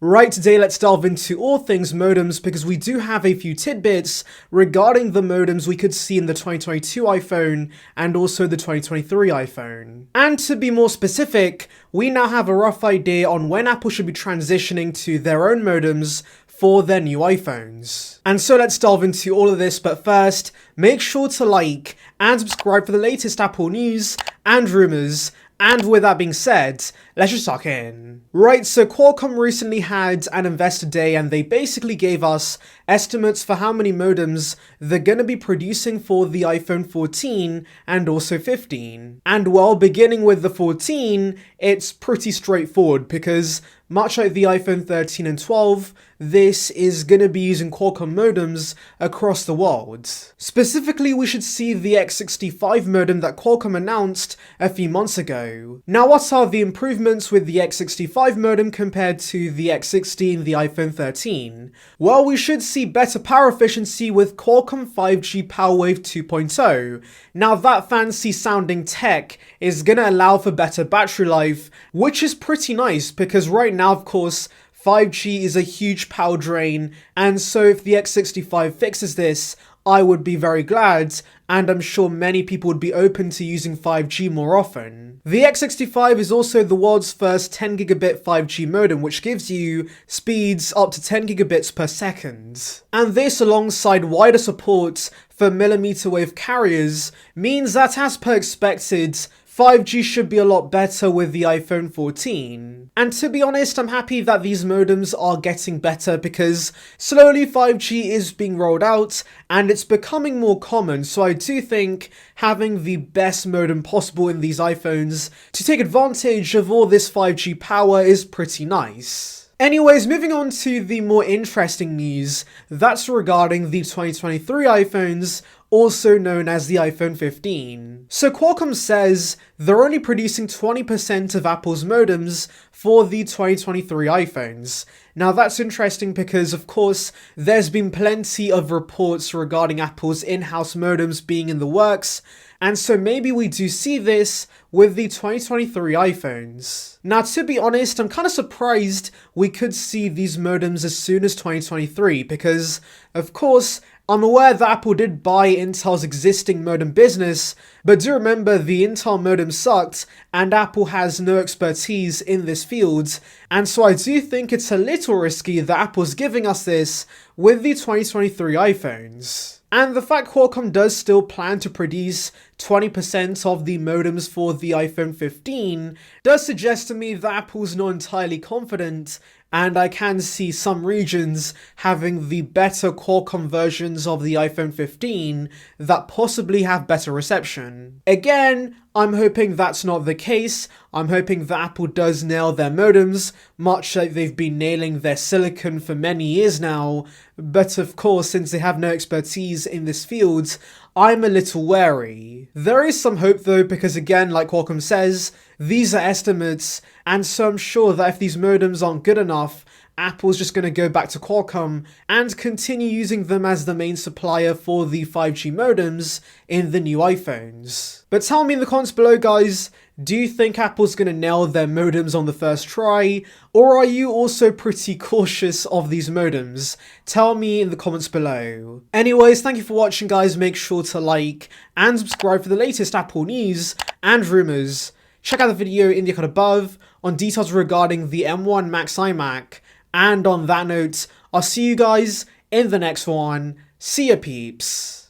Right, today let's delve into all things modems because we do have a few tidbits regarding the modems we could see in the 2022 iPhone and also the 2023 iPhone. And to be more specific, we now have a rough idea on when Apple should be transitioning to their own modems for their new iPhones. And so let's delve into all of this, but first, make sure to like and subscribe for the latest Apple news and rumors. And with that being said, let's just talk in. Right, so Qualcomm recently had an investor day and they basically gave us estimates for how many modems they're going to be producing for the iPhone 14 and also 15. And well, beginning with the 14, it's pretty straightforward because much like the iPhone 13 and 12, this is going to be using Qualcomm modems across the world. Specifically, we should see the X65 modem that Qualcomm announced a few months ago. Now, what are the improvements with the X65 modem compared to the X16, the iPhone 13? Well, we should see better power efficiency with Qualcomm 5G PowerWave 2.0. Now, that fancy sounding tech is going to allow for better battery life, which is pretty nice because right now, of course, 5G is a huge power drain, and so if the X65 fixes this, I would be very glad, and I'm sure many people would be open to using 5G more often. The X65 is also the world's first 10 gigabit 5G modem, which gives you speeds up to 10 gigabits per second. And this, alongside wider support for millimeter wave carriers, means that as per expected, 5G should be a lot better with the iPhone 14. And to be honest, I'm happy that these modems are getting better because slowly 5G is being rolled out and it's becoming more common, so I do think having the best modem possible in these iPhones to take advantage of all this 5G power is pretty nice. Anyways, moving on to the more interesting news, that's regarding the 2023 iPhones, also known as the iPhone 15. So Qualcomm says they're only producing 20% of Apple's modems for the 2023 iPhones. Now that's interesting because of course there's been plenty of reports regarding Apple's in-house modems being in the works, and so maybe we do see this with the 2023 iPhones. Now, to be honest, I'm kind of surprised we could see these modems as soon as 2023 because, of course, I'm aware that Apple did buy Intel's existing modem business, but do remember the Intel modem sucked and Apple has no expertise in this field, and so I do think it's a little risky that Apple's giving us this with the 2023 iPhones. And the fact Qualcomm does still plan to produce 20% of the modems for the iPhone 15 does suggest to me that Apple's not entirely confident, and I can see some regions having the better Qualcomm versions of the iPhone 15 that possibly have better reception. Again, I'm hoping that's not the case. I'm hoping that Apple does nail their modems, much like they've been nailing their silicon for many years now, but of course, since they have no expertise in this field, I'm a little wary. There is some hope though, because again, like Qualcomm says, these are estimates, and so I'm sure that if these modems aren't good enough, Apple's just going to go back to Qualcomm and continue using them as the main supplier for the 5G modems in the new iPhones. But tell me in the comments below, guys, do you think Apple's going to nail their modems on the first try, or are you also pretty cautious of these modems? Tell me in the comments below. Anyways, thank you for watching, guys. Make sure to like and subscribe for the latest Apple news and rumors. Check out the video in the icon above on details regarding the M1 Max iMac. And on that note, I'll see you guys in the next one. See ya, peeps.